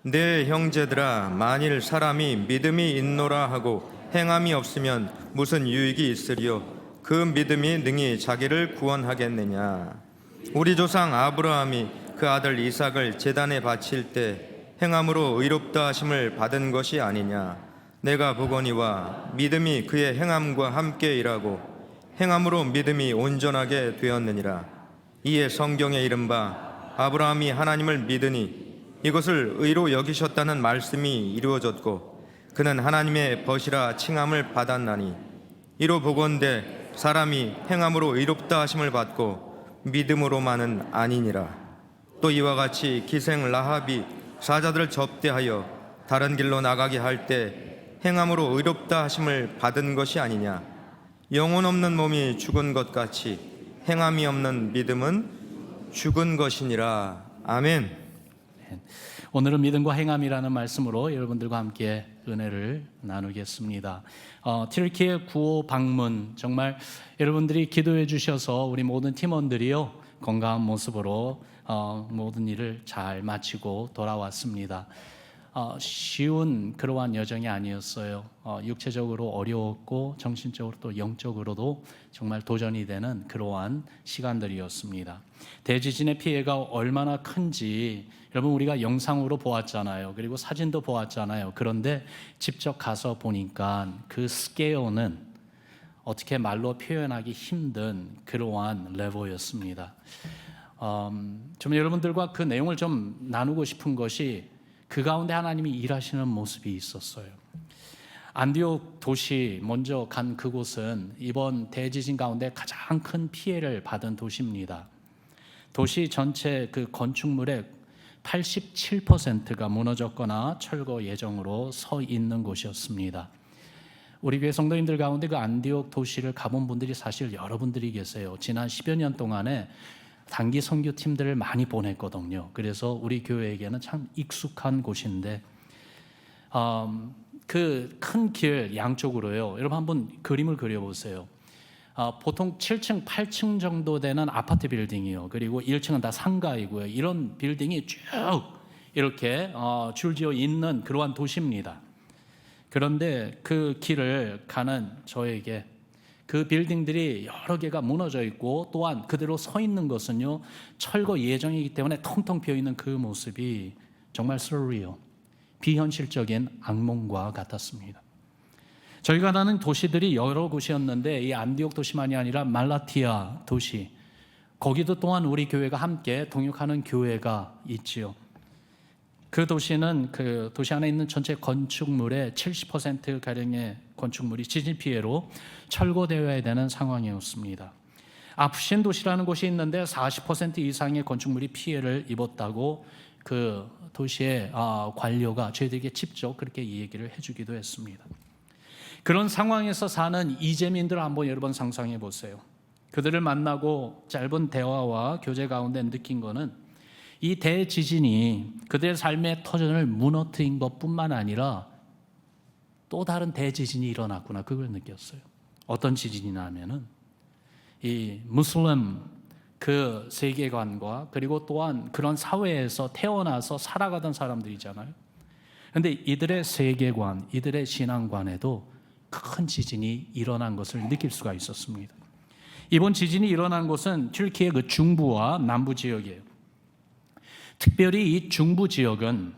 내 형제들아, 만일 사람이 믿음이 있노라 하고 행함이 없으면 무슨 유익이 있으리요? 그 믿음이 능히 자기를 구원하겠느냐? 우리 조상 아브라함이 그 아들 이삭을 제단에 바칠 때 행함으로 의롭다 하심을 받은 것이 아니냐? 내가 보거니와 믿음이 그의 행함과 함께 일하고 행함으로 믿음이 온전하게 되었느니라. 이에 성경에 이른바 아브라함이 하나님을 믿으니 이것을 의로 여기셨다는 말씀이 이루어졌고 그는 하나님의 벗이라 칭함을 받았나니, 이로 보건대 사람이 행함으로 의롭다 하심을 받고 믿음으로만은 아니니라. 또 이와 같이 기생 라합이 사자들을 접대하여 다른 길로 나가게 할 때 행함으로 의롭다 하심을 받은 것이 아니냐? 영혼 없는 몸이 죽은 것 같이 행함이 없는 믿음은 죽은 것이니라. 아멘. 오늘은 믿음과 행함이라는 말씀으로 여러분들과 함께 은혜를 나누겠습니다. 튀르키예 구호 방문, 정말 여러분들이 기도해 주셔서 우리 모든 팀원들이요 건강한 모습으로 모든 일을 잘 마치고 돌아왔습니다. 쉬운 그러한 여정이 아니었어요. 육체적으로 어려웠고 정신적으로 또 영적으로도 정말 도전이 되는 그러한 시간들이었습니다. 대지진의 피해가 얼마나 큰지 여러분 우리가 영상으로 보았잖아요. 그리고 사진도 보았잖아요. 그런데 직접 가서 보니까 그 스케일은 어떻게 말로 표현하기 힘든 그러한 레벨이었습니다. 좀 여러분들과 그 내용을 좀 나누고 싶은 것이 그 가운데 하나님이 일하시는 모습이 있었어요. 안디옥 도시 먼저 간 그곳은 이번 대지진 가운데 가장 큰 피해를 받은 도시입니다. 도시 전체 그 건축물의 87%가 무너졌거나 철거 예정으로 서 있는 곳이었습니다. 우리 교회 성도님들 가운데 그 안디옥 도시를 가본 분들이 사실 여러분들이 계세요. 지난 10여 년 동안에 단기 선교팀들을 많이 보냈거든요. 그래서 우리 교회에게는 참 익숙한 곳인데 그 큰 길 양쪽으로요. 여러분 한번 그림을 그려보세요. 보통 7층, 8층 정도 되는 아파트 빌딩이요. 그리고 1층은 다 상가이고요. 이런 빌딩이 쭉 이렇게 줄지어 있는 그러한 도시입니다. 그런데 그 길을 가는 저에게 그 빌딩들이 여러 개가 무너져 있고 또한 그대로 서 있는 것은요 철거 예정이기 때문에 텅텅 비어있는 그 모습이 정말 surreal, 비현실적인 악몽과 같았습니다. 저희가 가는 도시들이 여러 곳이었는데 이 안디옥 도시만이 아니라 말라티아 도시, 거기도 또한 우리 교회가 함께 동역하는 교회가 있지요. 그 도시는 그 도시 안에 있는 전체 건축물의 70%가량의 건축물이 지진 피해로 철거되어야 되는 상황이었습니다. 아프신 도시라는 곳이 있는데 40% 이상의 건축물이 피해를 입었다고 그 도시의 관료가 저희들에게 직접 그렇게 이 얘기를 해주기도 했습니다. 그런 상황에서 사는 이재민들을 한번 여러분 상상해 보세요. 그들을 만나고 짧은 대화와 교제 가운데 느낀 거는 이 대지진이 그들의 삶의 터전을 무너뜨린 것뿐만 아니라 또 다른 대지진이 일어났구나, 그걸 느꼈어요. 어떤 지진이냐 하면은 이 무슬림 그 세계관과 그리고 또한 그런 사회에서 태어나서 살아가던 사람들이잖아요. 그런데 이들의 세계관, 이들의 신앙관에도 큰 지진이 일어난 것을 느낄 수가 있었습니다. 이번 지진이 일어난 곳은 튀르키예 그 중부와 남부 지역이에요. 특별히 이 중부 지역은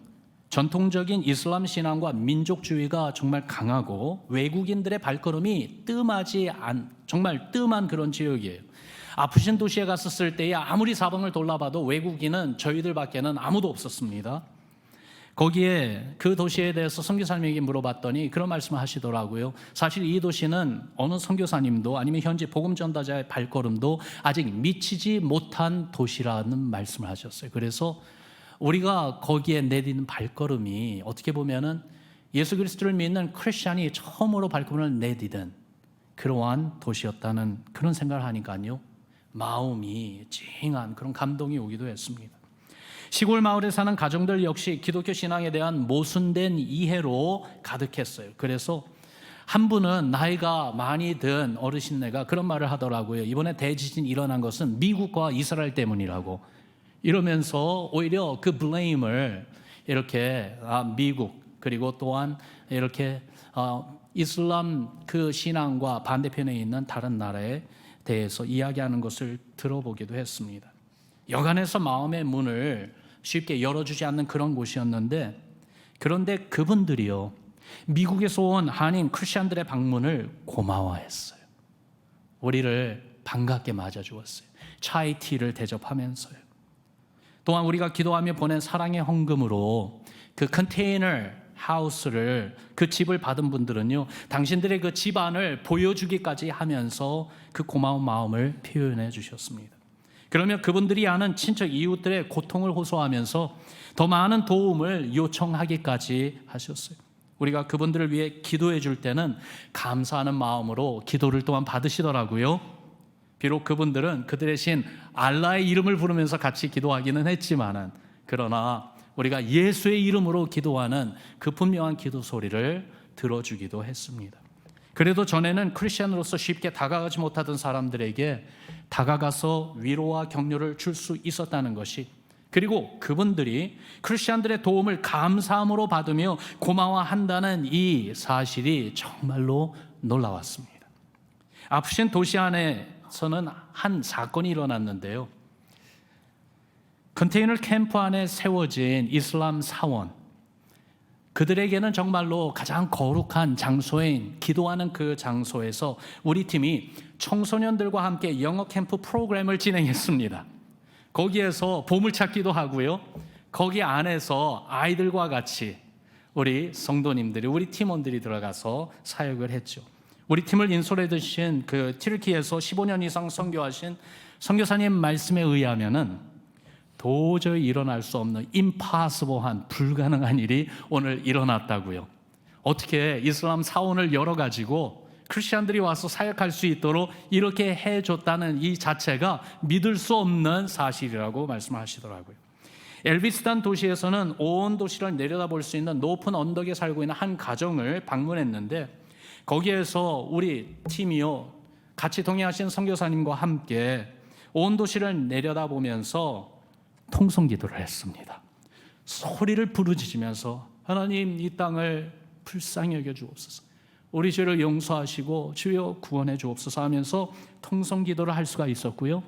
전통적인 이슬람 신앙과 민족주의가 정말 강하고 외국인들의 발걸음이 정말 뜸한 그런 지역이에요. 아프신 도시에 갔었을 때에 아무리 사방을 돌아봐도 외국인은 저희들밖에는 아무도 없었습니다. 거기에 그 도시에 대해서 선교사님에게 물어봤더니 그런 말씀을 하시더라고요. 사실 이 도시는 어느 선교사님도 아니면 현지 복음 전도자의 발걸음도 아직 미치지 못한 도시라는 말씀을 하셨어요. 그래서 우리가 거기에 내딛는 발걸음이 어떻게 보면은 예수 그리스도를 믿는 크리스찬이 처음으로 발걸음을 내딛은 그러한 도시였다는 그런 생각을 하니까요, 마음이 찡한 그런 감동이 오기도 했습니다. 시골 마을에 사는 가정들 역시 기독교 신앙에 대한 모순된 이해로 가득했어요. 그래서 한 분은 나이가 많이 든 어르신네가 그런 말을 하더라고요. 이번에 대지진 일어난 것은 미국과 이스라엘 때문이라고, 이러면서 오히려 그 블레임을 이렇게 미국 그리고 또한 이렇게 이슬람 그 신앙과 반대편에 있는 다른 나라에 대해서 이야기하는 것을 들어보기도 했습니다. 여간해서 마음의 문을 쉽게 열어주지 않는 그런 곳이었는데, 그런데 그분들이요, 미국에서 온 한인 크리스천들의 방문을 고마워했어요. 우리를 반갑게 맞아주었어요. 차이티를 대접하면서요. 또한 우리가 기도하며 보낸 사랑의 헌금으로 그 컨테이너 하우스를, 그 집을 받은 분들은요, 당신들의 그 집안을 보여주기까지 하면서 그 고마운 마음을 표현해 주셨습니다. 그러면 그분들이 아는 친척 이웃들의 고통을 호소하면서 더 많은 도움을 요청하기까지 하셨어요. 우리가 그분들을 위해 기도해 줄 때는 감사하는 마음으로 기도를 또한 받으시더라고요. 비록 그분들은 그들의 신 알라의 이름을 부르면서 같이 기도하기는 했지만은, 그러나 우리가 예수의 이름으로 기도하는 그 분명한 기도 소리를 들어주기도 했습니다. 그래도 전에는 크리스천으로서 쉽게 다가가지 못하던 사람들에게 다가가서 위로와 격려를 줄 수 있었다는 것이, 그리고 그분들이 크리스천들의 도움을 감사함으로 받으며 고마워한다는 이 사실이 정말로 놀라웠습니다. 아프신 도시 안에서는 한 사건이 일어났는데요. 컨테이너 캠프 안에 세워진 이슬람 사원, 그들에게는 정말로 가장 거룩한 장소인 기도하는 그 장소에서 우리 팀이 청소년들과 함께 영어 캠프 프로그램을 진행했습니다. 거기에서 보물찾기도 하고요, 거기 안에서 아이들과 같이 우리 성도님들이, 우리 팀원들이 들어가서 사역을 했죠. 우리 팀을 인솔해 주신 그 튀르키예에서 15년 이상 선교하신 선교사님 말씀에 의하면은 도저히 일어날 수 없는 임파서블한, 불가능한 일이 오늘 일어났다고요. 어떻게 이슬람 사원을 열어가지고 크리스천들이 와서 사역할 수 있도록 이렇게 해줬다는 이 자체가 믿을 수 없는 사실이라고 말씀하시더라고요. 엘비스탄 도시에서는 온 도시를 내려다볼 수 있는 높은 언덕에 살고 있는 한 가정을 방문했는데, 거기에서 우리 팀이요, 같이 동행하신 선교사님과 함께 온 도시를 내려다보면서 통성기도를 했습니다. 소리를 부르짖으면서 하나님, 이 땅을 불쌍히 여겨 주옵소서, 우리 죄를 용서하시고 주여 구원해 주옵소서 하면서 통성기도를 할 수가 있었고요.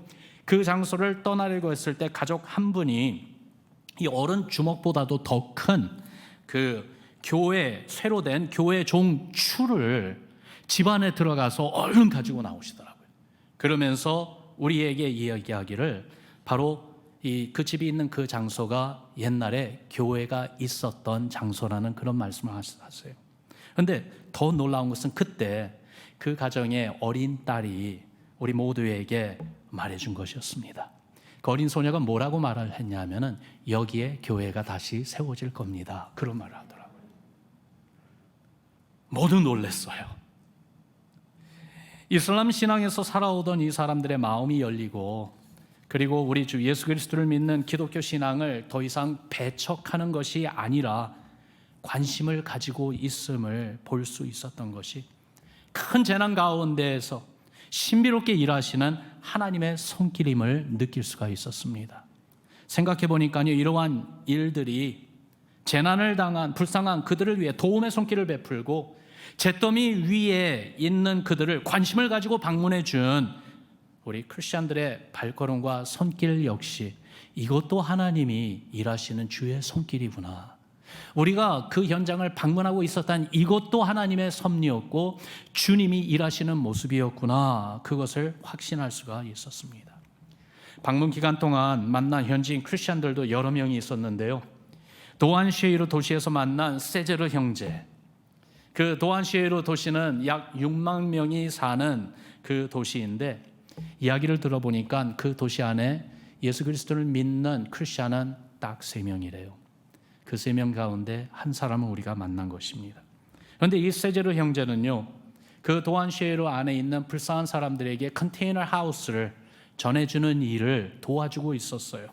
그 장소를 떠나려고 했을 때 가족 한 분이 이 어른 주먹보다도 더 큰 그 교회, 새로 된 교회 종추를 집안에 들어가서 얼른 가지고 나오시더라고요. 그러면서 우리에게 이야기하기를, 바로 그 집이 있는 그 장소가 옛날에 교회가 있었던 장소라는 그런 말씀을 하세요. 그런데 더 놀라운 것은 그때 그 가정의 어린 딸이 우리 모두에게 말해준 것이었습니다. 그 어린 소녀가 뭐라고 말을 했냐면은, 여기에 교회가 다시 세워질 겁니다, 그런 말을 하더라고요. 모두 놀랐어요. 이슬람 신앙에서 살아오던 이 사람들의 마음이 열리고, 그리고 우리 주 예수 그리스도를 믿는 기독교 신앙을 더 이상 배척하는 것이 아니라 관심을 가지고 있음을 볼 수 있었던 것이, 큰 재난 가운데에서 신비롭게 일하시는 하나님의 손길임을 느낄 수가 있었습니다. 생각해 보니까요, 이러한 일들이 재난을 당한 불쌍한 그들을 위해 도움의 손길을 베풀고, 잿더미 위에 있는 그들을 관심을 가지고 방문해 준 우리 크리스천들의 발걸음과 손길 역시, 이것도 하나님이 일하시는 주의 손길이구나, 우리가 그 현장을 방문하고 있었던 이것도 하나님의 섭리였고 주님이 일하시는 모습이었구나, 그것을 확신할 수가 있었습니다. 방문 기간 동안 만난 현지인 크리스천들도 여러 명이 있었는데요. 도안쉐이르 도시에서 만난 세제르 형제, 그 도안쉐이르 도시는 약 6만 명이 사는 그 도시인데, 이야기를 들어보니까 그 도시 안에 예수 그리스도를 믿는 크리스천은 딱 3명이래요. 그 3명 가운데 한 사람을 우리가 만난 것입니다. 그런데 이 세제르 형제는요, 그 도안쉐이르 안에 있는 불쌍한 사람들에게 컨테이너 하우스를 전해주는 일을 도와주고 있었어요.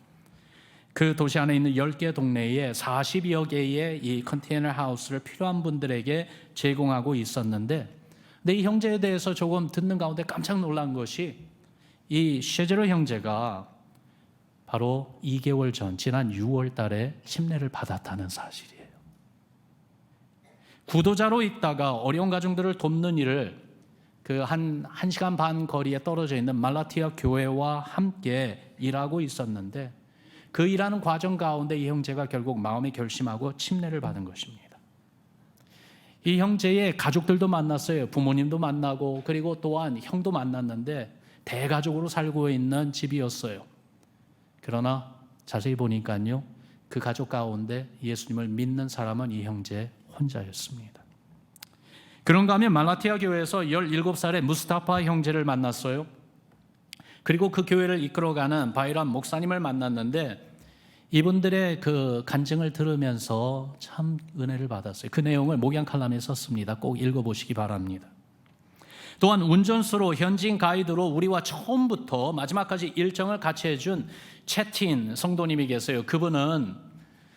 그 도시 안에 있는 10개 동네에 40여 개의 이 컨테이너 하우스를 필요한 분들에게 제공하고 있었는데, 근데 이 형제에 대해서 조금 듣는 가운데 깜짝 놀란 것이, 이 셰제르 형제가 바로 2개월 전 지난 6월 달에 침례를 받았다는 사실이에요. 구도자로 있다가 어려운 가정들을 돕는 일을 그 한 1시간 반 거리에 떨어져 있는 말라티아 교회와 함께 일하고 있었는데 그 일하는 과정 가운데 이 형제가 결국 마음에 결심하고 침례를 받은 것입니다. 이 형제의 가족들도 만났어요. 부모님도 만나고 그리고 또한 형도 만났는데 대가족으로 살고 있는 집이었어요. 그러나 자세히 보니까요, 그 가족 가운데 예수님을 믿는 사람은 이 형제 혼자였습니다. 그런가 하면 말라티아 교회에서 17살의 무스타파 형제를 만났어요. 그리고 그 교회를 이끌어가는 바이람 목사님을 만났는데 이분들의 그 간증을 들으면서 참 은혜를 받았어요. 그 내용을 목양 칼럼에 썼습니다. 꼭 읽어보시기 바랍니다. 또한 운전수로 현지인 가이드로 우리와 처음부터 마지막까지 일정을 같이 해준 채틴 성도님이 계세요. 그분은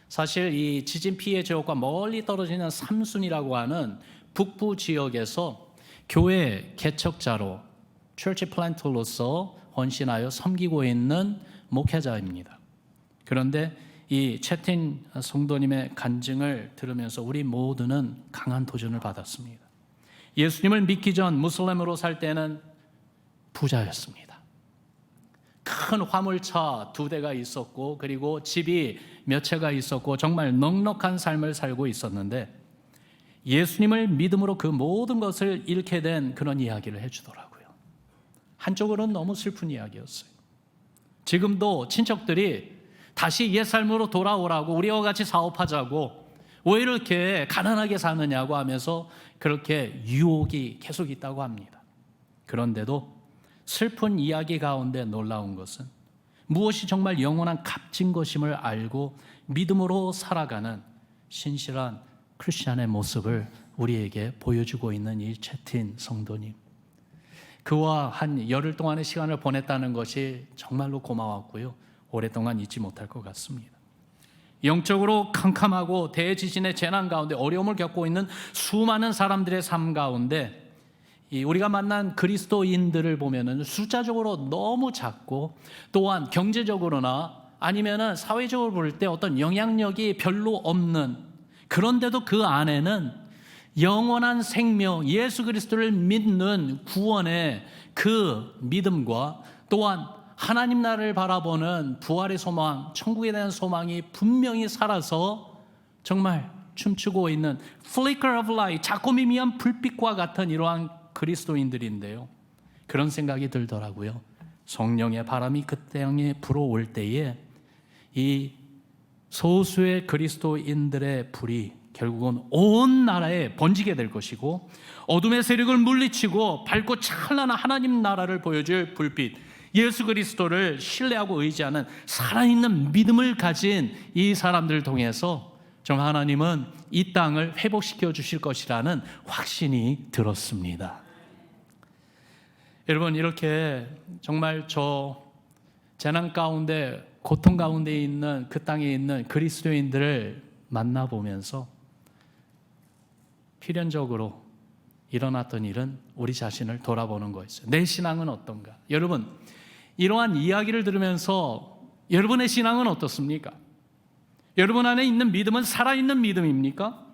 사실 이 지진 피해 지역과 멀리 떨어지는 삼순이라고 하는 북부 지역에서 교회 개척자로 처치 플랜터로서 헌신하여 섬기고 있는 목회자입니다. 그런데 이 채틴 성도님의 간증을 들으면서 우리 모두는 강한 도전을 받았습니다. 예수님을 믿기 전 무슬림으로 살 때는 부자였습니다. 큰 화물차 2대가 있었고 그리고 집이 몇 채가 있었고 정말 넉넉한 삶을 살고 있었는데 예수님을 믿음으로 그 모든 것을 잃게 된 그런 이야기를 해주더라고요. 한쪽으로는 너무 슬픈 이야기였어요. 지금도 친척들이 다시 옛 삶으로 돌아오라고 우리와 같이 사업하자고 왜 이렇게 가난하게 사느냐고 하면서 그렇게 유혹이 계속 있다고 합니다. 그런데도 슬픈 이야기 가운데 놀라운 것은 무엇이 정말 영원한 값진 것임을 알고 믿음으로 살아가는 신실한 크리스찬의 모습을 우리에게 보여주고 있는 이 채틴 성도님. 그와 한 열흘 동안의 시간을 보냈다는 것이 정말로 고마웠고요. 오랫동안 잊지 못할 것 같습니다. 영적으로 캄캄하고 대지진의 재난 가운데 어려움을 겪고 있는 수많은 사람들의 삶 가운데 우리가 만난 그리스도인들을 보면은 숫자적으로 너무 작고 또한 경제적으로나 아니면은 사회적으로 볼 때 어떤 영향력이 별로 없는, 그런데도 그 안에는 영원한 생명, 예수 그리스도를 믿는 구원의 그 믿음과 또한 하나님 나라를 바라보는 부활의 소망, 천국에 대한 소망이 분명히 살아서 정말 춤추고 있는 flicker of light, 작고 미미한 불빛과 같은 이러한 그리스도인들인데요. 그런 생각이 들더라고요. 성령의 바람이 그 땅에 불어올 때에 이 소수의 그리스도인들의 불이 결국은 온 나라에 번지게 될 것이고 어둠의 세력을 물리치고 밝고 찬란한 하나님 나라를 보여줄 불빛, 예수 그리스도를 신뢰하고 의지하는 살아있는 믿음을 가진 이 사람들을 통해서 정말 하나님은 이 땅을 회복시켜 주실 것이라는 확신이 들었습니다. 여러분, 이렇게 정말 저 재난 가운데 고통 가운데 있는 그 땅에 있는 그리스도인들을 만나보면서 필연적으로 일어났던 일은 우리 자신을 돌아보는 거였어요. 내 신앙은 어떤가? 여러분, 이러한 이야기를 들으면서 여러분의 신앙은 어떻습니까? 여러분 안에 있는 믿음은 살아있는 믿음입니까?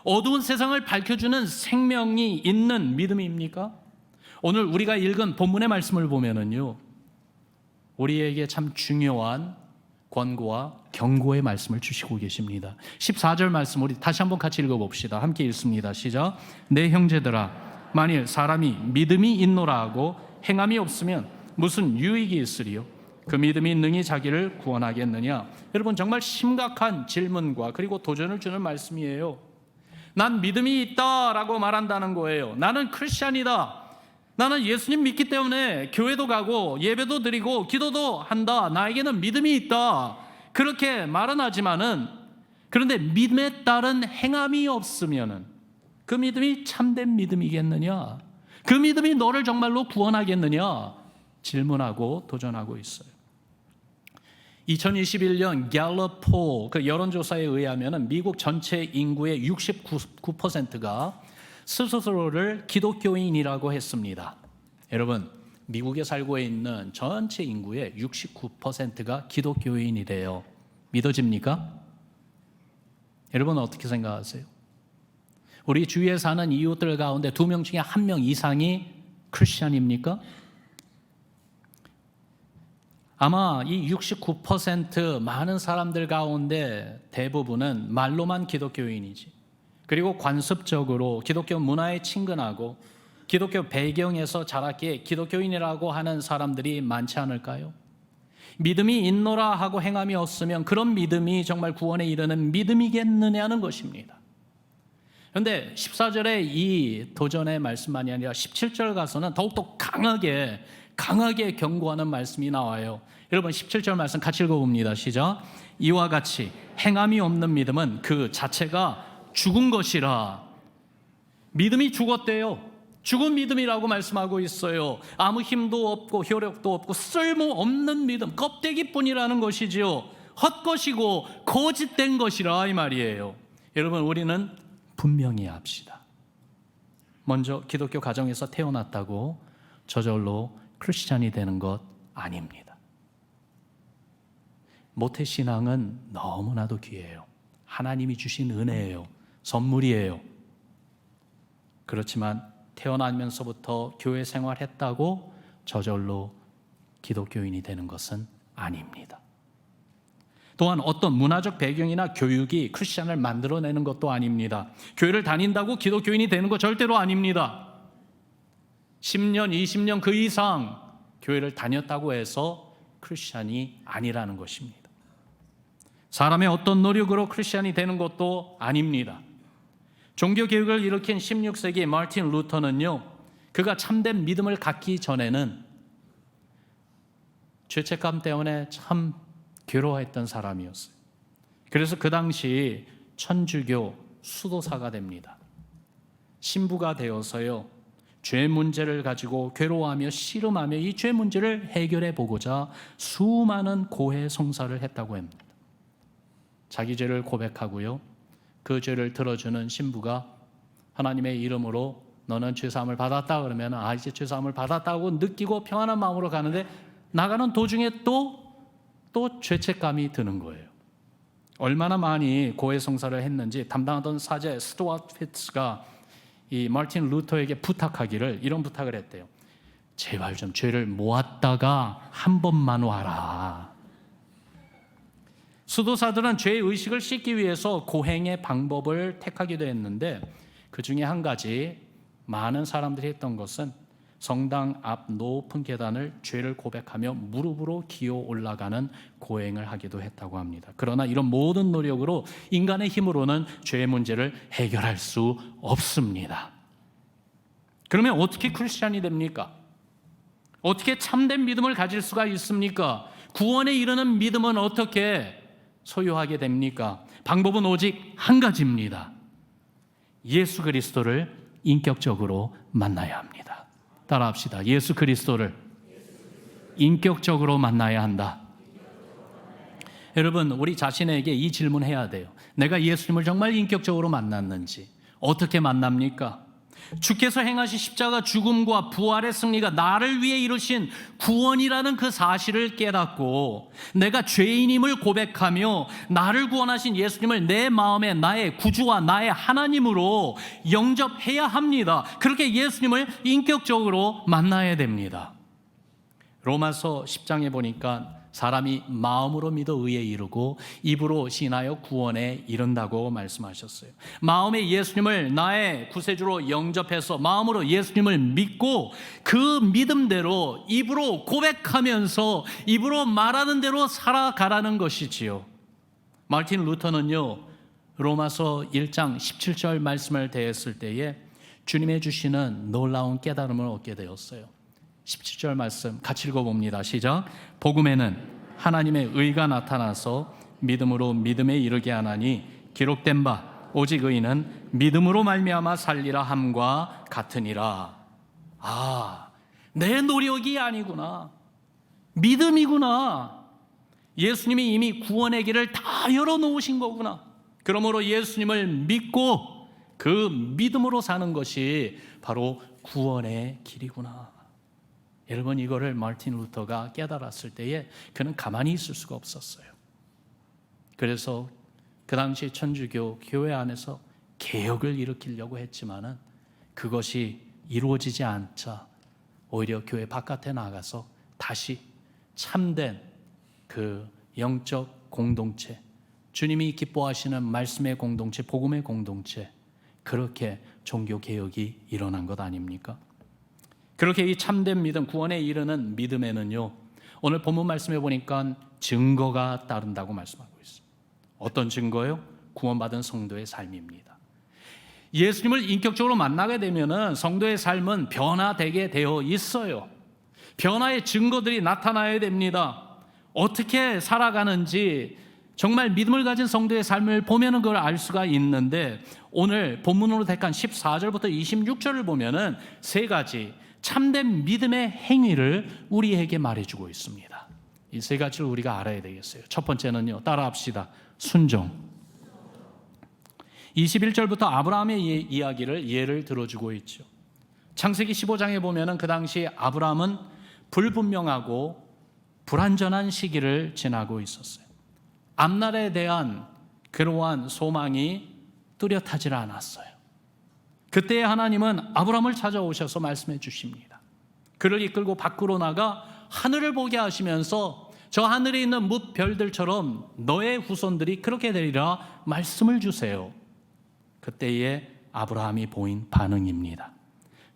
어두운 세상을 밝혀주는 생명이 있는 믿음입니까? 오늘 우리가 읽은 본문의 말씀을 보면은요, 우리에게 참 중요한 권고와 경고의 말씀을 주시고 계십니다. 14절 말씀 우리 다시 한번 같이 읽어봅시다. 함께 읽습니다. 시작. 내 형제들아, 만일 사람이 믿음이 있노라 하고 행함이 없으면 무슨 유익이 있으리요? 그 믿음이 능히 자기를 구원하겠느냐? 여러분, 정말 심각한 질문과 그리고 도전을 주는 말씀이에요. 난 믿음이 있다라고 말한다는 거예요. 나는 크리스찬이다. 나는 예수님 믿기 때문에 교회도 가고 예배도 드리고 기도도 한다. 나에게는 믿음이 있다. 그렇게 말은 하지만은, 그런데 믿음에 따른 행함이 없으면은 그 믿음이 참된 믿음이겠느냐? 그 믿음이 너를 정말로 구원하겠느냐? 질문하고 도전하고 있어요. 2021년 갤럽 폴 그 여론조사에 의하면 미국 전체 인구의 69%가 스스로를 기독교인이라고 했습니다. 여러분, 미국에 살고 있는 전체 인구의 69%가 기독교인이래요. 믿어집니까? 여러분은 어떻게 생각하세요? 우리 주위에 사는 이웃들 가운데 2명 중에 1명 이상이 크리스천입니까? 아마 이 69% 많은 사람들 가운데 대부분은 말로만 기독교인이지, 그리고 관습적으로 기독교 문화에 친근하고 기독교 배경에서 자랐기에 기독교인이라고 하는 사람들이 많지 않을까요? 믿음이 있노라 하고 행함이 없으면 그런 믿음이 정말 구원에 이르는 믿음이겠느냐는 것입니다. 그런데 14절에 이 도전의 말씀만이 아니라 17절 가서는 더욱더 강하게 경고하는 말씀이 나와요. 여러분 17절 말씀 같이 읽어봅니다. 시작. 이와 같이 행함이 없는 믿음은 그 자체가 죽은 것이라. 믿음이 죽었대요. 죽은 믿음이라고 말씀하고 있어요. 아무 힘도 없고 효력도 없고 쓸모없는 믿음, 껍데기뿐이라는 것이지요. 헛것이고 거짓된 것이라 이 말이에요. 여러분 우리는 분명히 합시다. 먼저 기독교 가정에서 태어났다고 저절로 크리스찬이 되는 것 아닙니다. 모태신앙은 너무나도 귀해요. 하나님이 주신 은혜예요. 선물이에요. 그렇지만 태어나면서부터 교회 생활했다고 저절로 기독교인이 되는 것은 아닙니다. 또한 어떤 문화적 배경이나 교육이 크리스찬을 만들어내는 것도 아닙니다. 교회를 다닌다고 기독교인이 되는 것 절대로 아닙니다. 10년, 20년 그 이상 교회를 다녔다고 해서 크리스찬이 아니라는 것입니다. 사람의 어떤 노력으로 크리스찬이 되는 것도 아닙니다. 종교개혁을 일으킨 16세기 마틴 루터는요, 그가 참된 믿음을 갖기 전에는 죄책감 때문에 참 괴로워했던 사람이었어요. 그래서 그 당시 천주교 수도사가 됩니다. 신부가 되어서요, 죄 문제를 가지고 괴로워하며 씨름하며 이 죄 문제를 해결해 보고자 수많은 고해 성사를 했다고 합니다. 자기 죄를 고백하고요, 그 죄를 들어주는 신부가 하나님의 이름으로 너는 죄사함을 받았다 그러면 이제 죄사함을 받았다고 느끼고 평안한 마음으로 가는데 나가는 도중에 또 죄책감이 드는 거예요. 얼마나 많이 고해 성사를 했는지 담당하던 사제 스튜어트 피츠가 이 마틴 루터에게 부탁하기를 이런 부탁을 했대요. 제발 좀 죄를 모았다가 한 번만 와라. 수도사들은 죄의 의식을 씻기 위해서 고행의 방법을 택하기도 했는데 그 중에 한 가지 많은 사람들이 했던 것은 성당 앞 높은 계단을 죄를 고백하며 무릎으로 기어 올라가는 고행을 하기도 했다고 합니다. 그러나 이런 모든 노력으로 인간의 힘으로는 죄의 문제를 해결할 수 없습니다. 그러면 어떻게 크리스찬이 됩니까? 어떻게 참된 믿음을 가질 수가 있습니까? 구원에 이르는 믿음은 어떻게 소유하게 됩니까? 방법은 오직 한 가지입니다. 예수 그리스도를 인격적으로 만나야 합니다. 따라합시다. 예수 그리스도를 인격적으로 만나야 한다. 여러분, 우리 자신에게 이 질문해야 돼요. 내가 예수님을 정말 인격적으로 만났는지. 어떻게 만납니까? 주께서 행하신 십자가 죽음과 부활의 승리가 나를 위해 이루신 구원이라는 그 사실을 깨닫고 내가 죄인임을 고백하며 나를 구원하신 예수님을 내 마음에 나의 구주와 나의 하나님으로 영접해야 합니다. 그렇게 예수님을 인격적으로 만나야 됩니다. 로마서 10장에 보니까 사람이 마음으로 믿어 의에 이르고 입으로 신하여 구원에 이른다고 말씀하셨어요. 마음에 예수님을 나의 구세주로 영접해서 마음으로 예수님을 믿고 그 믿음대로 입으로 고백하면서 입으로 말하는 대로 살아가라는 것이지요. 마틴 루터는요, 로마서 1장 17절 말씀을 대했을 때에 주님의 주시는 놀라운 깨달음을 얻게 되었어요. 17절 말씀 같이 읽어봅니다. 시작. 복음에는 하나님의 의가 나타나서 믿음으로 믿음에 이르게 하나니 기록된 바 오직 의인은 믿음으로 말미암아 살리라 함과 같으니라. 내 노력이 아니구나. 믿음이구나. 예수님이 이미 구원의 길을 다 열어놓으신 거구나. 그러므로 예수님을 믿고 그 믿음으로 사는 것이 바로 구원의 길이구나. 여러분, 이거를 마르틴 루터가 깨달았을 때에 그는 가만히 있을 수가 없었어요. 그래서 그 당시 천주교 교회 안에서 개혁을 일으키려고 했지만은 그것이 이루어지지 않자 오히려 교회 바깥에 나가서 다시 참된 그 영적 공동체, 주님이 기뻐하시는 말씀의 공동체, 복음의 공동체, 그렇게 종교 개혁이 일어난 것 아닙니까? 그렇게 이 참된 믿음, 구원에 이르는 믿음에는요, 오늘 본문 말씀해 보니까 증거가 따른다고 말씀하고 있습니다. 어떤 증거요? 구원받은 성도의 삶입니다. 예수님을 인격적으로 만나게 되면은 성도의 삶은 변화되게 되어 있어요. 변화의 증거들이 나타나야 됩니다. 어떻게 살아가는지 정말 믿음을 가진 성도의 삶을 보면은 그걸 알 수가 있는데, 오늘 본문으로 택한 14절부터 26절을 보면은 세 가지 참된 믿음의 행위를 우리에게 말해주고 있습니다. 이 세 가지를 우리가 알아야 되겠어요. 첫 번째는요, 따라합시다. 순종. 21절부터 아브라함의 이야기를 예를 들어주고 있죠. 창세기 15장에 보면은 그 당시 아브라함은 불분명하고 불완전한 시기를 지나고 있었어요. 앞날에 대한 그러한 소망이 뚜렷하지 않았어요. 그때 하나님은 아브라함을 찾아오셔서 말씀해 주십니다. 그를 이끌고 밖으로 나가 하늘을 보게 하시면서 저 하늘에 있는 뭇별들처럼 너의 후손들이 그렇게 되리라 말씀을 주세요. 그때에 아브라함이 보인 반응입니다.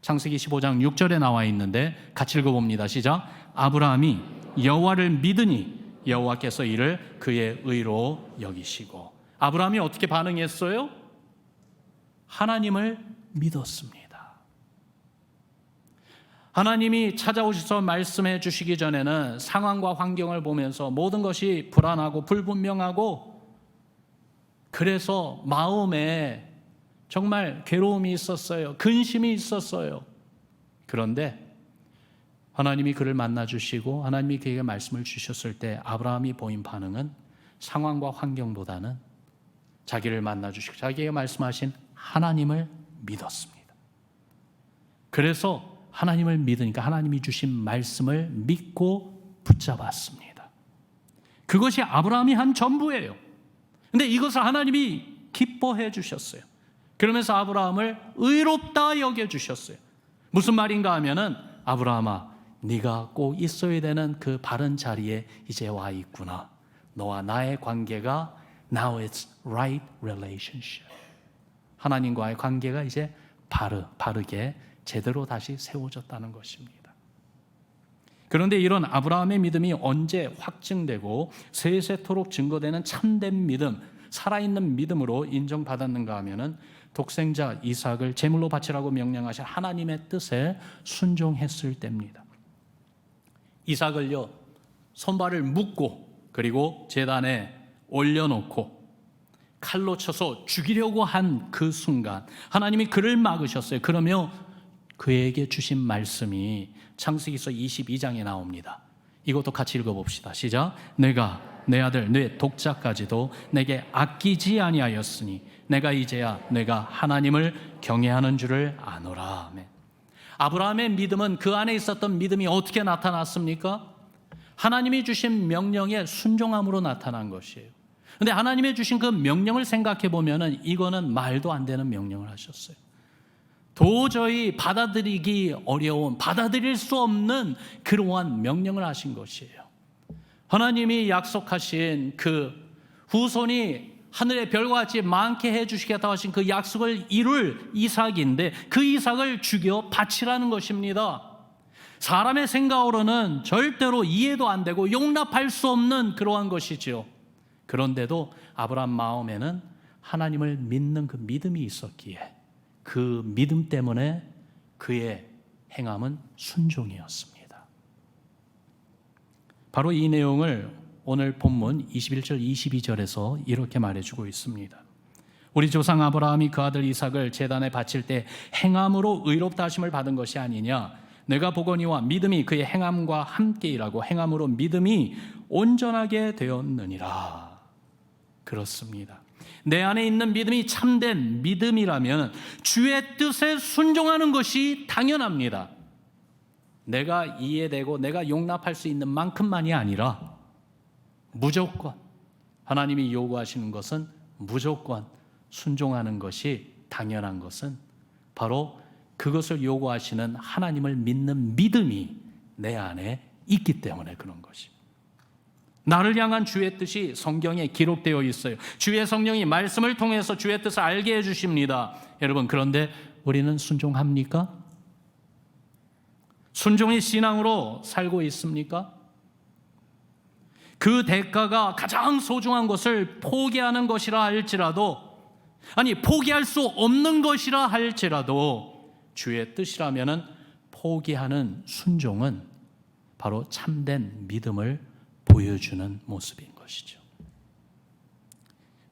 창세기 15장 6절에 나와 있는데 같이 읽어봅니다. 시작. 아브라함이 여호와를 믿으니 여호와께서 이를 그의 의로 여기시고. 아브라함이 어떻게 반응했어요? 하나님을 믿었습니다. 하나님이 찾아오셔서 말씀해 주시기 전에는 상황과 환경을 보면서 모든 것이 불안하고 불분명하고, 그래서 마음에 정말 괴로움이 있었어요. 근심이 있었어요. 그런데 하나님이 그를 만나 주시고 하나님이 그에게 말씀을 주셨을 때 아브라함이 보인 반응은 상황과 환경보다는 자기를 만나 주시고 자기에게 말씀하신 하나님을 믿었습니다. 그래서 하나님을 믿으니까 하나님이 주신 말씀을 믿고 붙잡았습니다. 그것이 아브라함이 한 전부예요. 근데 이것을 하나님이 기뻐해 주셨어요. 그러면서 아브라함을 의롭다 여겨주셨어요. 무슨 말인가 하면은, 아브라함아, 네가 꼭 있어야 되는 그 바른 자리에 이제 와 있구나. 너와 나의 관계가 now it's right relationship. 하나님과의 관계가 이제 바르게 제대로 다시 세워졌다는 것입니다. 그런데 이런 아브라함의 믿음이 언제 확증되고 세세토록 증거되는 참된 믿음, 살아있는 믿음으로 인정받았는가 하면은 독생자 이삭을 제물로 바치라고 명령하신 하나님의 뜻에 순종했을 때입니다. 이삭을요, 손발을 묶고 그리고 제단에 올려놓고 칼로 쳐서 죽이려고 한 그 순간 하나님이 그를 막으셨어요. 그러며 그에게 주신 말씀이 창세기서 22장에 나옵니다. 이것도 같이 읽어봅시다. 시작. 내가 내 아들 내 독자까지도 내게 아끼지 아니하였으니 내가 이제야 내가 하나님을 경외하는 줄을 아노라. 아멘. 아브라함의 믿음은, 그 안에 있었던 믿음이 어떻게 나타났습니까? 하나님이 주신 명령에 순종함으로 나타난 것이에요. 그런데 하나님이 주신 그 명령을 생각해 보면은 이거는 말도 안 되는 명령을 하셨어요. 도저히 받아들이기 어려운, 받아들일 수 없는 그러한 명령을 하신 것이에요. 하나님이 약속하신 그 후손이 하늘의 별과 같이 많게 해주시겠다고 하신 그 약속을 이룰 이삭인데, 그 이삭을 죽여 바치라는 것입니다. 사람의 생각으로는 절대로 이해도 안 되고 용납할 수 없는 그러한 것이지요. 그런데도 아브라함 마음에는 하나님을 믿는 그 믿음이 있었기에 그 믿음 때문에 그의 행함은 순종이었습니다. 바로 이 내용을 오늘 본문 21절 22절에서 이렇게 말해주고 있습니다. 우리 조상 아브라함이 그 아들 이삭을 제단에 바칠 때 행함으로 의롭다 하심을 받은 것이 아니냐. 내가 보거니와 믿음이 그의 행함과 함께 일하고 행함으로 믿음이 온전하게 되었느니라. 그렇습니다. 내 안에 있는 믿음이 참된 믿음이라면 주의 뜻에 순종하는 것이 당연합니다. 내가 이해되고 내가 용납할 수 있는 만큼만이 아니라 무조건 하나님이 요구하시는 것은 무조건 순종하는 것이 당연한 것은 바로 그것을 요구하시는 하나님을 믿는 믿음이 내 안에 있기 때문에 그런 것이. 나를 향한 주의 뜻이 성경에 기록되어 있어요. 주의 성령이 말씀을 통해서 주의 뜻을 알게 해주십니다. 여러분, 그런데 우리는 순종합니까? 순종의 신앙으로 살고 있습니까? 그 대가가 가장 소중한 것을 포기하는 것이라 할지라도, 아니 포기할 수 없는 것이라 할지라도 주의 뜻이라면은 포기하는 순종은 바로 참된 믿음을 보여주는 모습인 것이죠.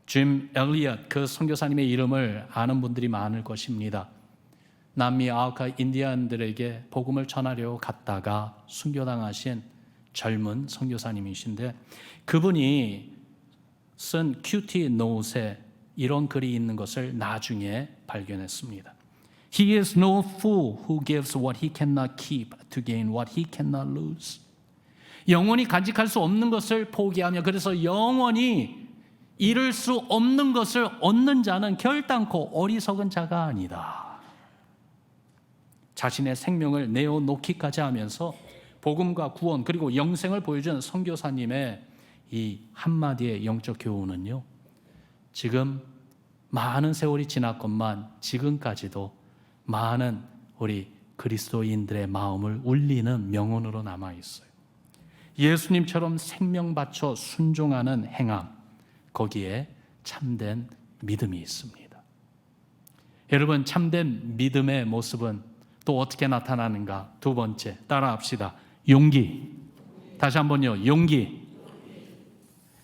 짐 엘리엇, 그 선교사님의 이름을 아는 분들이 많을 것입니다. 남미 아우카 인디안들에게 복음을 전하려고 갔다가 순교당하신 젊은 선교사님이신데, 그분이 쓴 큐티 노트에 이런 글이 있는 것을 나중에 발견했습니다. He is no fool who gives what he cannot keep to gain what he cannot lose. 영원히 간직할 수 없는 것을 포기하며, 그래서 영원히 잃을 수 없는 것을 얻는 자는 결단코 어리석은 자가 아니다. 자신의 생명을 내어놓기까지 하면서 복음과 구원 그리고 영생을 보여주는 선교사님의 이 한마디의 영적 교훈은요, 지금 많은 세월이 지났건만 지금까지도 많은 우리 그리스도인들의 마음을 울리는 명언으로 남아있어요. 예수님처럼 생명 바쳐 순종하는 행함, 거기에 참된 믿음이 있습니다. 여러분, 참된 믿음의 모습은 또 어떻게 나타나는가? 두 번째, 따라합시다. 용기. 다시 한번요. 용기.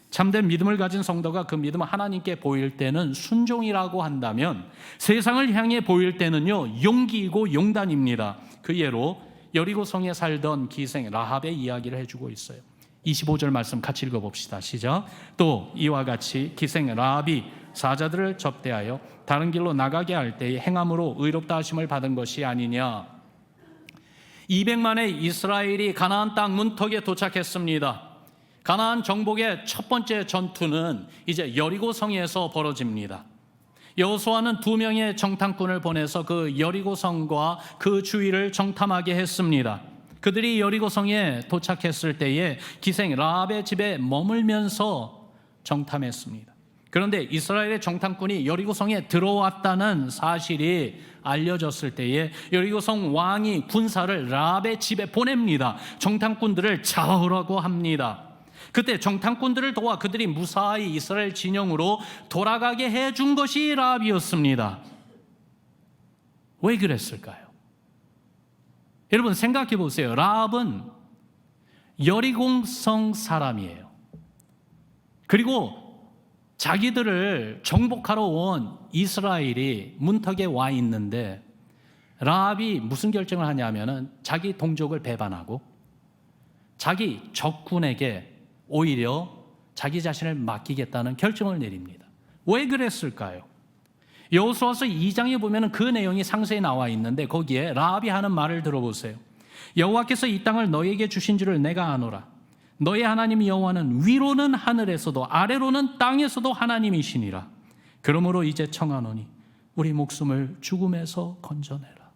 참된 믿음을 가진 성도가 그 믿음을 하나님께 보일 때는 순종이라고 한다면, 세상을 향해 보일 때는요, 용기이고 용단입니다. 그 예로 여리고성에 살던 기생 라합의 이야기를 해주고 있어요. 25절 말씀 같이 읽어봅시다. 시작. 또 이와 같이 기생 라합이 사자들을 접대하여 다른 길로 나가게 할 때에 행함으로 의롭다 하심을 받은 것이 아니냐. 200만의 이스라엘이 가나안 땅 문턱에 도착했습니다. 가나안 정복의 첫 번째 전투는 이제 여리고성에서 벌어집니다. 여호수아는 2명의 정탐꾼을 보내서 그 여리고성과 그 주위를 정탐하게 했습니다. 그들이 여리고성에 도착했을 때에 기생 라합의 집에 머물면서 정탐했습니다. 그런데 이스라엘의 정탐꾼이 여리고성에 들어왔다는 사실이 알려졌을 때에 여리고성 왕이 군사를 라합의 집에 보냅니다. 정탐꾼들을 잡으라고 합니다. 그때 정탐꾼들을 도와 그들이 무사히 이스라엘 진영으로 돌아가게 해준 것이 라합이었습니다. 왜 그랬을까요? 여러분 생각해 보세요. 라합은 여리고성 사람이에요. 그리고 자기들을 정복하러 온 이스라엘이 문턱에 와 있는데, 라합이 무슨 결정을 하냐면은 자기 동족을 배반하고 자기 적군에게 오히려 자기 자신을 맡기겠다는 결정을 내립니다. 왜 그랬을까요? 여호수아서 2장에 보면 그 내용이 상세히 나와 있는데, 거기에 라합이 하는 말을 들어보세요. 여호와께서 이 땅을 너에게 주신 줄을 내가 아노라. 너의 하나님 여호와는 위로는 하늘에서도 아래로는 땅에서도 하나님이시니라. 그러므로 이제 청하노니 우리 목숨을 죽음에서 건져내라.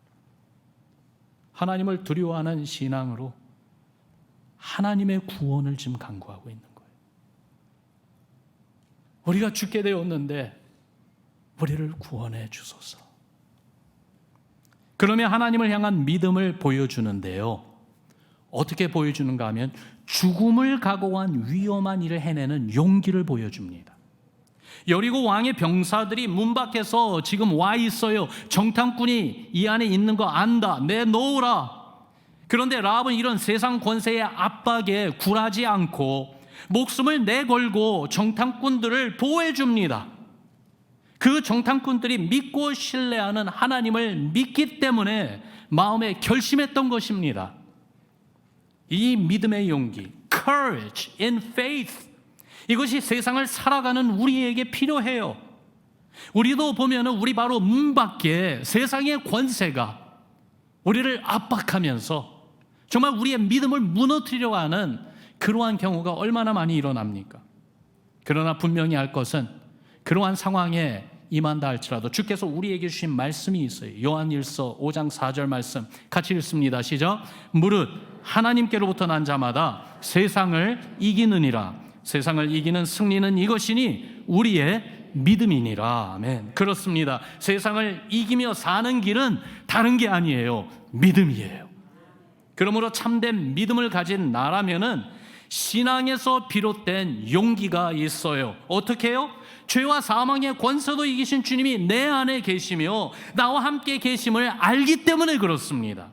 하나님을 두려워하는 신앙으로 하나님의 구원을 지금 간구하고 있는 거예요. 우리가 죽게 되었는데 우리를 구원해 주소서. 그러면 하나님을 향한 믿음을 보여주는데요, 어떻게 보여주는가 하면 죽음을 각오한 위험한 일을 해내는 용기를 보여줍니다. 여리고 왕의 병사들이 문 밖에서 지금 와 있어요. 정탐꾼이 이 안에 있는 거 안다. 내놓으라. 그런데 라합은 이런 세상 권세의 압박에 굴하지 않고 목숨을 내걸고 정탐꾼들을 보호해 줍니다. 그 정탐꾼들이 믿고 신뢰하는 하나님을 믿기 때문에 마음에 결심했던 것입니다. 이 믿음의 용기, courage in faith, 이것이 세상을 살아가는 우리에게 필요해요. 우리도 보면은 우리 바로 문 밖에 세상의 권세가 우리를 압박하면서 정말 우리의 믿음을 무너뜨리려고 하는 그러한 경우가 얼마나 많이 일어납니까? 그러나 분명히 알 것은 그러한 상황에 임한다 할지라도 주께서 우리에게 주신 말씀이 있어요. 요한일서 5장 4절 말씀 같이 읽습니다. 시작. 무릇 하나님께로부터 난 자마다 세상을 이기느니라. 세상을 이기는 승리는 이것이니 우리의 믿음이니라. 아멘. 그렇습니다. 세상을 이기며 사는 길은 다른 게 아니에요. 믿음이에요. 그러므로 참된 믿음을 가진 나라면은 신앙에서 비롯된 용기가 있어요. 어떻게 해요? 죄와 사망의 권세도 이기신 주님이 내 안에 계시며 나와 함께 계심을 알기 때문에 그렇습니다.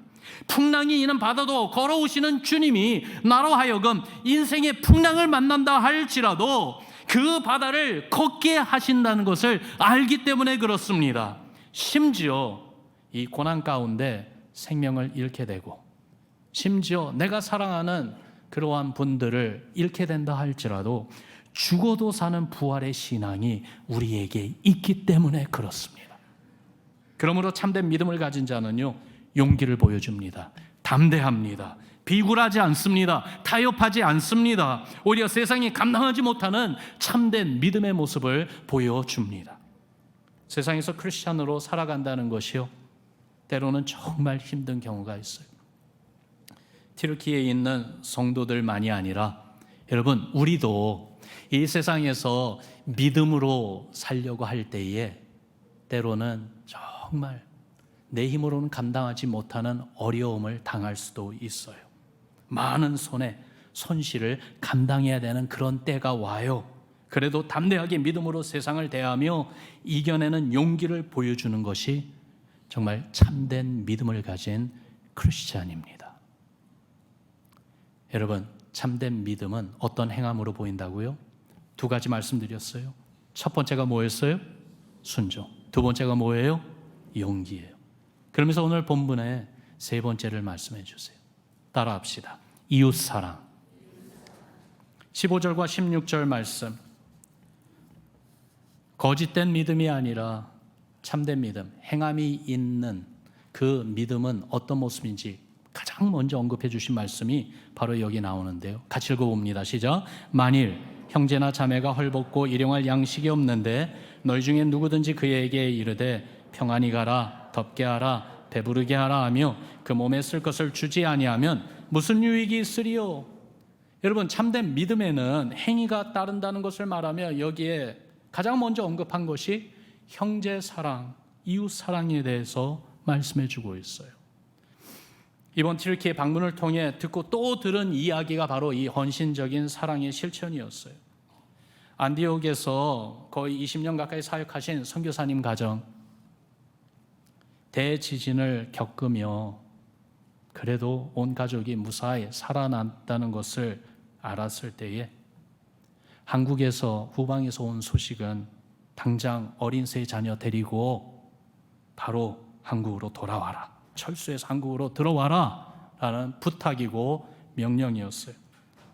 풍랑이 있는 바다도 걸어오시는 주님이 나로 하여금 인생의 풍랑을 만난다 할지라도 그 바다를 걷게 하신다는 것을 알기 때문에 그렇습니다. 심지어 이 고난 가운데 생명을 잃게 되고, 심지어 내가 사랑하는 그러한 분들을 잃게 된다 할지라도 죽어도 사는 부활의 신앙이 우리에게 있기 때문에 그렇습니다. 그러므로 참된 믿음을 가진 자는요, 용기를 보여줍니다. 담대합니다. 비굴하지 않습니다. 타협하지 않습니다. 오히려 세상이 감당하지 못하는 참된 믿음의 모습을 보여줍니다. 세상에서 크리스찬으로 살아간다는 것이요, 때로는 정말 힘든 경우가 있어요. 튀르키예에 있는 성도들만이 아니라 여러분, 우리도 이 세상에서 믿음으로 살려고 할 때에 때로는 정말 내 힘으로는 감당하지 못하는 어려움을 당할 수도 있어요. 많은 손실을 감당해야 되는 그런 때가 와요. 그래도 담대하게 믿음으로 세상을 대하며 이겨내는 용기를 보여주는 것이 정말 참된 믿음을 가진 크리스찬입니다. 여러분, 참된 믿음은 어떤 행함으로 보인다고요? 두 가지 말씀드렸어요. 첫 번째가 뭐였어요? 순종. 두 번째가 뭐예요? 용기예요. 그러면서 오늘 본문에 세 번째를 말씀해 주세요. 따라합시다. 이웃사랑. 15절과 16절 말씀. 거짓된 믿음이 아니라 참된 믿음, 행함이 있는 그 믿음은 어떤 모습인지 가장 먼저 언급해 주신 말씀이 바로 여기 나오는데요. 같이 읽어봅니다. 시작. 만일 형제나 자매가 헐벗고 일용할 양식이 없는데 너희 중에 누구든지 그에게 이르되 평안히 가라, 덥게 하라, 배부르게 하라 하며 그 몸에 쓸 것을 주지 아니하면 무슨 유익이 있으리요? 여러분, 참된 믿음에는 행위가 따른다는 것을 말하며 여기에 가장 먼저 언급한 것이 형제 사랑, 이웃 사랑에 대해서 말씀해 주고 있어요. 이번 튀르키예 방문을 통해 듣고 또 들은 이야기가 바로 이 헌신적인 사랑의 실천이었어요. 안디옥에서 거의 20년 가까이 사역하신 선교사님 가정, 대지진을 겪으며 그래도 온 가족이 무사히 살아났다는 것을 알았을 때에 한국에서 후방에서 온 소식은 당장 어린 세 자녀 데리고 바로 한국으로 돌아와라, 철수해서 한국으로 들어와라 라는 부탁이고 명령이었어요.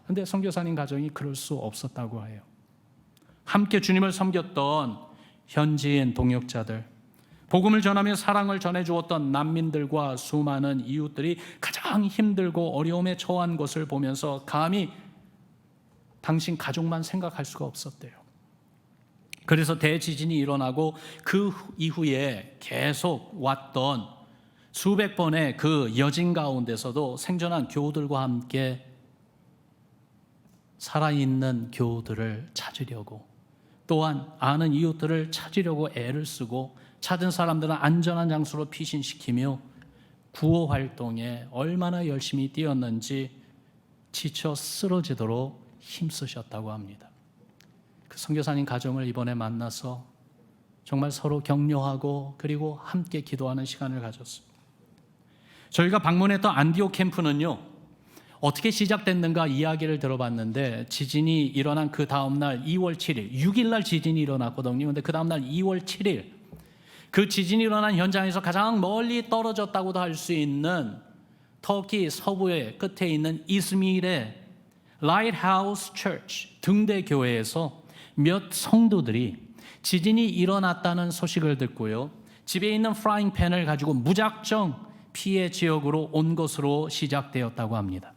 그런데 선교사님 가정이 그럴 수 없었다고 해요. 함께 주님을 섬겼던 현지인 동역자들, 복음을 전하며 사랑을 전해주었던 난민들과 수많은 이웃들이 가장 힘들고 어려움에 처한 것을 보면서 감히 당신 가족만 생각할 수가 없었대요. 그래서 대지진이 일어나고 그 이후에 계속 왔던 수백 번의 그 여진 가운데서도 생존한 교우들과 함께 살아있는 교우들을 찾으려고, 또한 아는 이웃들을 찾으려고 애를 쓰고 찾은 사람들은 안전한 장소로 피신시키며 구호 활동에 얼마나 열심히 뛰었는지 지쳐 쓰러지도록 힘쓰셨다고 합니다. 그 선교사님 가정을 이번에 만나서 정말 서로 격려하고 그리고 함께 기도하는 시간을 가졌습니다. 저희가 방문했던 안디옥 캠프는요, 어떻게 시작됐는가 이야기를 들어봤는데 지진이 일어난 그 다음날 2월 7일, 6일날 지진이 일어났거든요. 그런데 그 다음날 2월 7일 그 지진이 일어난 현장에서 가장 멀리 떨어졌다고도 할 수 있는 터키 서부의 끝에 있는 이즈밀의 라이트하우스 처치 등대 교회에서 몇 성도들이 지진이 일어났다는 소식을 듣고요, 집에 있는 프라잉팬을 가지고 무작정 피해 지역으로 온 것으로 시작되었다고 합니다.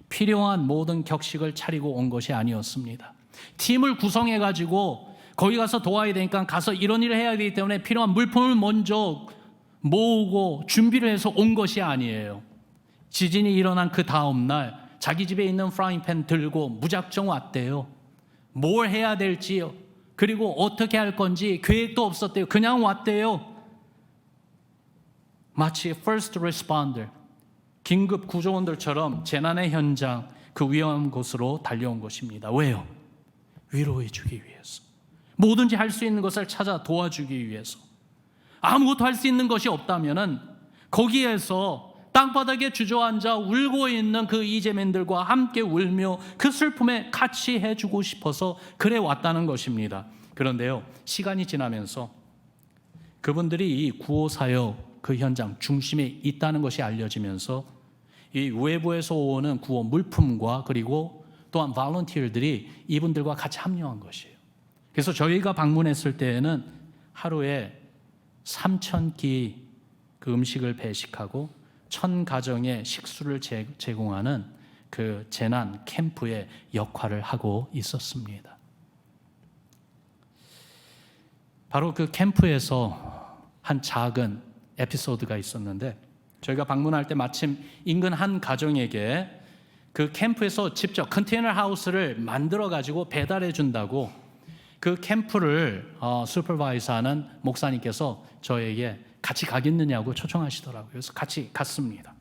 필요한 모든 격식을 차리고 온 것이 아니었습니다. 팀을 구성해가지고 거기 가서 도와야 되니까 가서 이런 일을 해야 되기 때문에 필요한 물품을 먼저 모으고 준비를 해서 온 것이 아니에요. 지진이 일어난 그 다음 날 자기 집에 있는 프라이팬 들고 무작정 왔대요. 뭘 해야 될지요, 그리고 어떻게 할 건지 계획도 없었대요. 그냥 왔대요. 마치 first responder, 긴급 구조원들처럼 재난의 현장, 그 위험한 곳으로 달려온 것입니다. 왜요? 위로해 주기 위해서. 뭐든지 할 수 있는 것을 찾아 도와주기 위해서. 아무것도 할 수 있는 것이 없다면은 거기에서 땅바닥에 주저앉아 울고 있는 그 이재민들과 함께 울며 그 슬픔에 같이 해주고 싶어서 그래 왔다는 것입니다. 그런데요, 시간이 지나면서 그분들이 이 구호사역 그 현장 중심에 있다는 것이 알려지면서 이 외부에서 오는 구호 물품과 그리고 또한 발런티어들이 이분들과 같이 합류한 것이에요. 그래서 저희가 방문했을 때에는 하루에 3,000끼 그 음식을 배식하고 1,000가정의 식수를 제공하는 그 재난 캠프의 역할을 하고 있었습니다. 바로 그 캠프에서 한 작은 에피소드가 있었는데, 저희가 방문할 때 마침 인근 한 가정에게 그 캠프에서 직접 컨테이너 하우스를 만들어 가지고 배달해 준다고 그 캠프를 슈퍼바이저하는 목사님께서 저에게 같이 가겠느냐고 초청하시더라고요. 그래서 같이 갔습니다.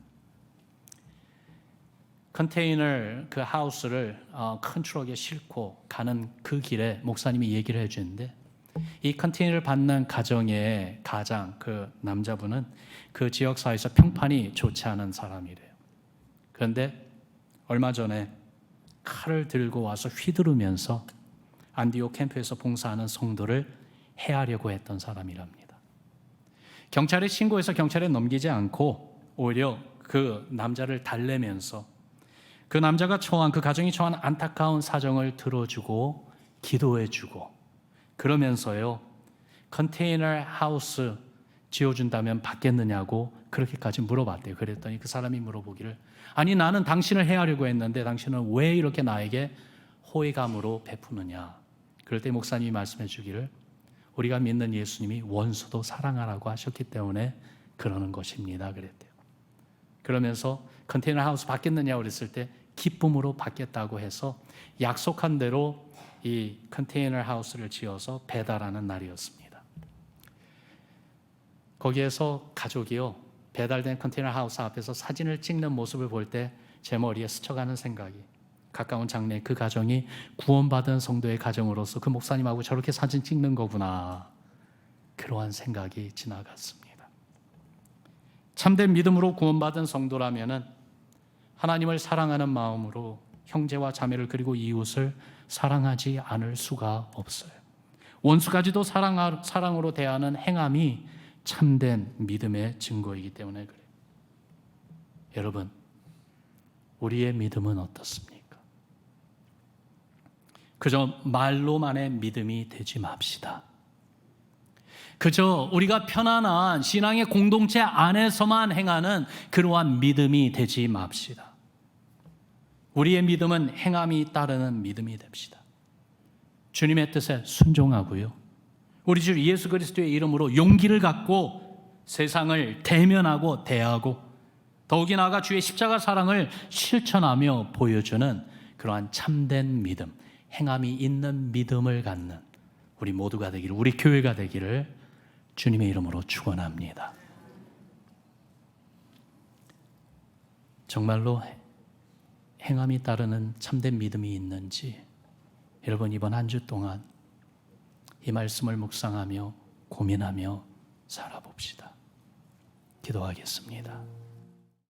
컨테이너 그 하우스를 큰 트럭에 싣고 가는 그 길에 목사님이 얘기를 해주는데, 이 컨테이너를 받는 가정의 가장 그 남자분은 그 지역사회에서 평판이 좋지 않은 사람이래요. 그런데 얼마 전에 칼을 들고 와서 휘두르면서 안디옥 캠프에서 봉사하는 성도를 해하려고 했던 사람이랍니다. 경찰에 신고해서 경찰에 넘기지 않고 오히려 그 남자를 달래면서 그 남자가 처한, 그 가정이 처한 안타까운 사정을 들어주고 기도해주고, 그러면서요, 컨테이너 하우스 지어준다면 받겠느냐고 그렇게까지 물어봤대요. 그랬더니 그 사람이 물어보기를, 아니 나는 당신을 해하려고 했는데 당신은 왜 이렇게 나에게 호의감으로 베푸느냐. 그럴 때 목사님이 말씀해 주기를, 우리가 믿는 예수님이 원수도 사랑하라고 하셨기 때문에 그러는 것입니다. 그랬대요. 그러면서 컨테이너 하우스 받겠느냐고 그랬을 때 기쁨으로 받겠다고 해서 약속한 대로 이 컨테이너 하우스를 지어서 배달하는 날이었습니다. 거기에서 가족이요, 배달된 컨테이너 하우스 앞에서 사진을 찍는 모습을 볼 때 제 머리에 스쳐가는 생각이, 가까운 장래 그 가정이 구원받은 성도의 가정으로서 그 목사님하고 저렇게 사진 찍는 거구나, 그러한 생각이 지나갔습니다. 참된 믿음으로 구원받은 성도라면은 하나님을 사랑하는 마음으로 형제와 자매를 그리고 이웃을 사랑하지 않을 수가 없어요. 원수까지도 사랑으로 대하는 행함이 참된 믿음의 증거이기 때문에 그래요. 여러분, 우리의 믿음은 어떻습니까? 그저 말로만의 믿음이 되지 맙시다. 그저 우리가 편안한 신앙의 공동체 안에서만 행하는 그러한 믿음이 되지 맙시다. 우리의 믿음은 행함이 따르는 믿음이 됩시다. 주님의 뜻에 순종하고요, 우리 주 예수 그리스도의 이름으로 용기를 갖고 세상을 대면하고 대하고, 더욱이 나아가 주의 십자가 사랑을 실천하며 보여주는 그러한 참된 믿음, 행함이 있는 믿음을 갖는 우리 모두가 되기를, 우리 교회가 되기를 주님의 이름으로 축원합니다. 정말로 행함이 따르는 참된 믿음이 있는지 여러분 이번 한 주 동안 이 말씀을 묵상하며 고민하며 살아봅시다. 기도하겠습니다.